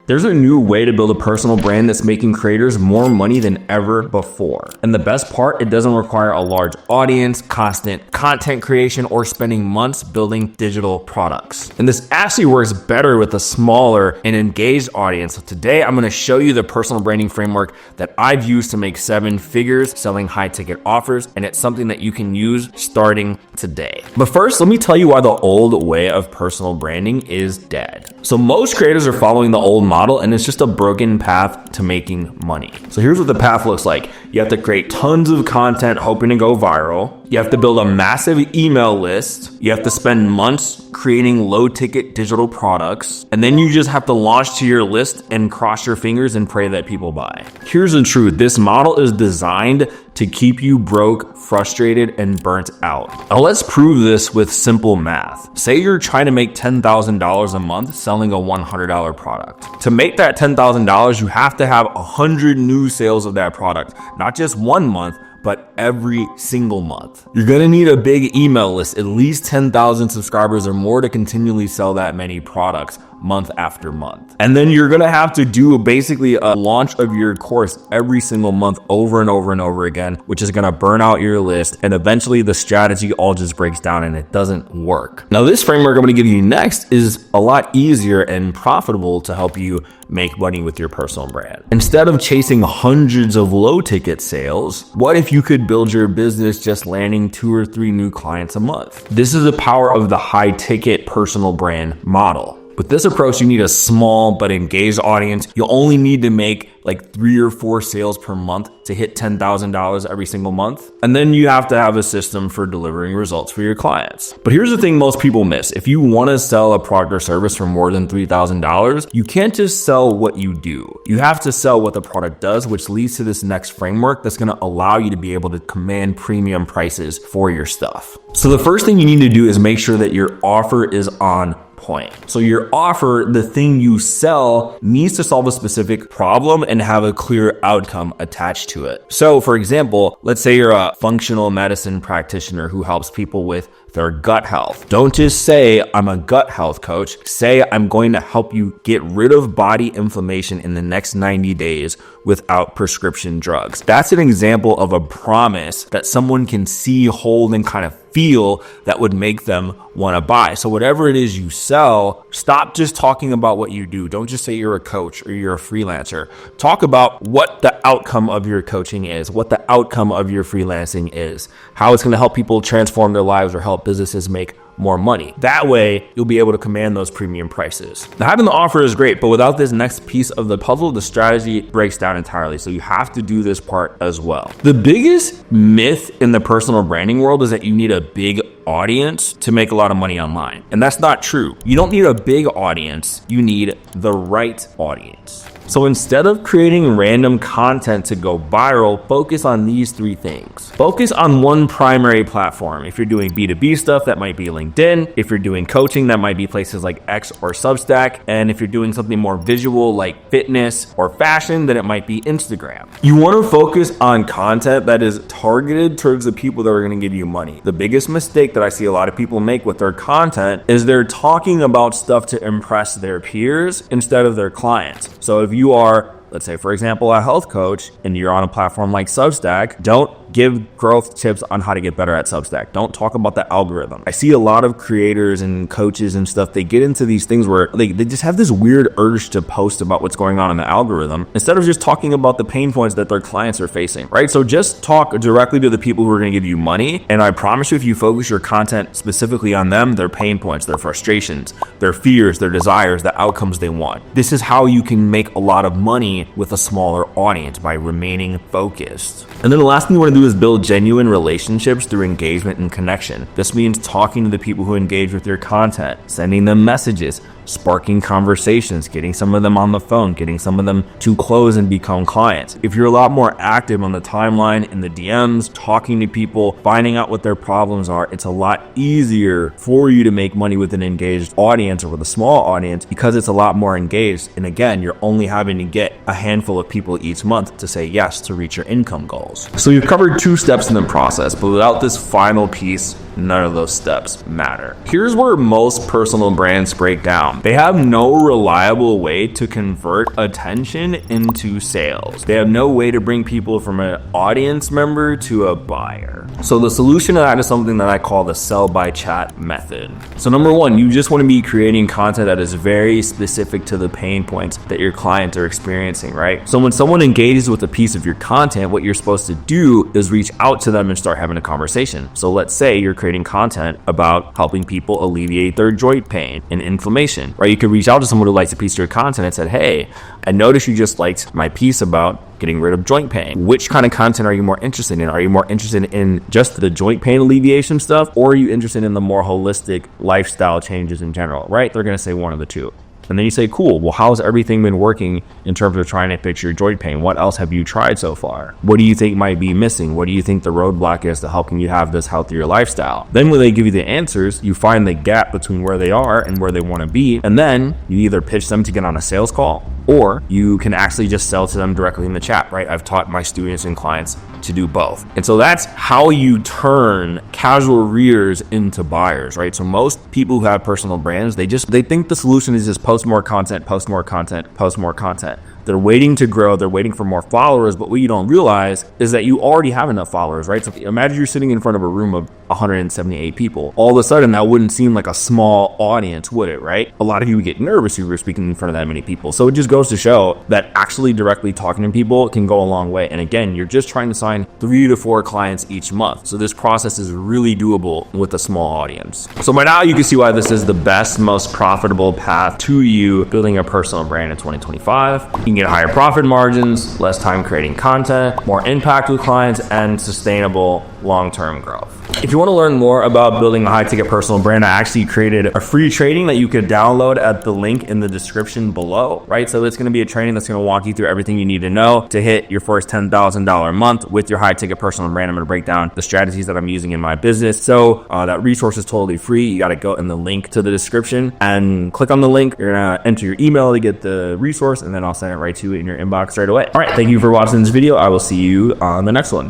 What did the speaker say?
There's a new way to build a personal brand that's making creators more money than ever before. And the best part, it doesn't require a large audience, constant content creation, or spending months building digital products. And this actually works better with a smaller and engaged audience. So today, I'm gonna show you the personal branding framework that I've used to make 7 figures selling high ticket offers. And it's something that you can use starting today. But first, let me tell you why the old way of personal branding is dead. So most creators are following the old model, and it's just a broken path to making money. So here's what the path looks like. You have to create tons of content hoping to go viral. You have to build a massive email list. You have to spend months creating low ticket digital products. And then you just have to launch to your list and cross your fingers and pray that people buy. Here's the truth. This model is designed to keep you broke, frustrated, and burnt out. Now let's prove this with simple math. Say you're trying to make $10,000 a month selling a $100 product. To make that $10,000, you have to have 100 new sales of that product, not just one month, but every single month. You're gonna need a big email list, at least 10,000 subscribers or more to continually sell that many products month after month. And then you're gonna have to do basically a launch of your course every single month over and over and over again, which is gonna burn out your list. And eventually the strategy all just breaks down and it doesn't work. Now this framework I'm gonna give you next is a lot easier and profitable to help you make money with your personal brand. Instead of chasing hundreds of low ticket sales, what if you could build your business just landing 2 or 3 new clients a month? This is the power of the high ticket personal brand model. With this approach, you need a small but engaged audience. You'll only need to make like 3 or 4 sales per month to hit $10,000 every single month. And then you have to have a system for delivering results for your clients. But here's the thing most people miss. If you want to sell a product or service for more than $3,000, you can't just sell what you do. You have to sell what the product does, which leads to this next framework that's going to allow you to be able to command premium prices for your stuff. So the first thing you need to do is make sure that your offer is on point. So your offer, the thing you sell, needs to solve a specific problem and have a clear outcome attached to it. So for example, let's say you're a functional medicine practitioner who helps people with their gut health. Don't just say, I'm a gut health coach. Say, I'm going to help you get rid of body inflammation in the next 90 days without prescription drugs. That's an example of a promise that someone can see, hold, and kind of feel that would make them want to buy. So whatever it is you sell, stop just talking about what you do. Don't just say you're a coach or you're a freelancer. Talk about what the outcome of your coaching is, what the outcome of your freelancing is, how it's going to help people transform their lives or help businesses make more money. That way, you'll be able to command those premium prices. Now, having the offer is great, but without this next piece of the puzzle, the strategy breaks down entirely. So you have to do this part as well. The biggest myth in the personal branding world is that you need a big audience to make a lot of money online. And that's not true. You don't need a big audience. You need the right audience. So instead of creating random content to go viral, focus on these 3 things. Focus on one primary platform. If you're doing B2B stuff, that might be LinkedIn. If you're doing coaching, that might be places like X or Substack. And if you're doing something more visual like fitness or fashion, then it might be Instagram. You want to focus on content that is targeted towards the people that are going to give you money. The biggest mistake that I see a lot of people make with their content is they're talking about stuff to impress their peers instead of their clients. So if you are, let's say, for example, a health coach and you're on a platform like Substack, don't give growth tips on how to get better at Substack. Don't talk about the algorithm. I see a lot of creators and coaches and stuff, they get into these things where they just have this weird urge to post about what's going on in the algorithm instead of just talking about the pain points that their clients are facing, right? So just talk directly to the people who are going to give you money. And I promise you, if you focus your content specifically on them, their pain points, their frustrations, their fears, their desires, the outcomes they want. This is how you can make a lot of money with a smaller audience, by remaining focused. And then the last thing you want to do is build genuine relationships through engagement and connection. This means talking to the people who engage with your content, sending them messages, sparking conversations, getting some of them on the phone, getting some of them to close and become clients. If you're a lot more active on the timeline, in the DMs, talking to people, finding out what their problems are, it's a lot easier for you to make money with an engaged audience or with a small audience because it's a lot more engaged. And again, you're only having to get a handful of people each month to say yes to reach your income goals. So you've covered 2 steps in the process, but without this final piece, none of those steps matter. Here's where most personal brands break down. They have no reliable way to convert attention into sales. They have no way to bring people from an audience member to a buyer. So the solution to that is something that I call the sell by chat method. So number one, you just want to be creating content that is very specific to the pain points that your clients are experiencing, right? So when someone engages with a piece of your content, what you're supposed to do is reach out to them and start having a conversation. So let's say you're creating content about helping people alleviate their joint pain and inflammation, right? You could reach out to someone who likes a piece of your content and said, hey, I noticed you just liked my piece about getting rid of joint pain. Which kind of content are you more interested in? Are you more interested in just the joint pain alleviation stuff, or are you interested in the more holistic lifestyle changes in general, right? They're going to say one of the two. And then you say, cool, well, how's everything been working in terms of trying to fix your joint pain? What else have you tried so far? What do you think might be missing? What do you think the roadblock is to helping you have this healthier lifestyle? Then when they give you the answers, you find the gap between where they are and where they want to be. And then you either pitch them to get on a sales call, or you can actually just sell to them directly in the chat, right? I've taught my students and clients to do both. And so that's how you turn casual readers into buyers, right? So most people who have personal brands, they think the solution is just post more content, post more content, post more content. They're waiting to grow. They're waiting for more followers. But what you don't realize is that you already have enough followers, right? So imagine you're sitting in front of a room of 178 people. All of a sudden, that wouldn't seem like a small audience, would it, right? A lot of you would get nervous if you were speaking in front of that many people. So it just goes to show that actually directly talking to people can go a long way. And again, you're just trying to sign 3 to 4 clients each month. So this process is really doable with a small audience. So by now, you can see why this is the best, most profitable path to you building a personal brand in 2025. You can get higher profit margins, less time creating content, more impact with clients, and sustainable long-term growth. If you want to learn more about building a high-ticket personal brand, I actually created a free training that you could download at the link in the description below, right? So it's going to be a training that's going to walk you through everything you need to know to hit your first $10,000 month with your high-ticket personal brand. I'm going to break down the strategies that I'm using in my business. So that resource is totally free. You got to go in the link to the description and click on the link. You're going to enter your email to get the resource, and then I'll send it right to you in your inbox right away. All right. Thank you for watching this video. I will see you on the next one.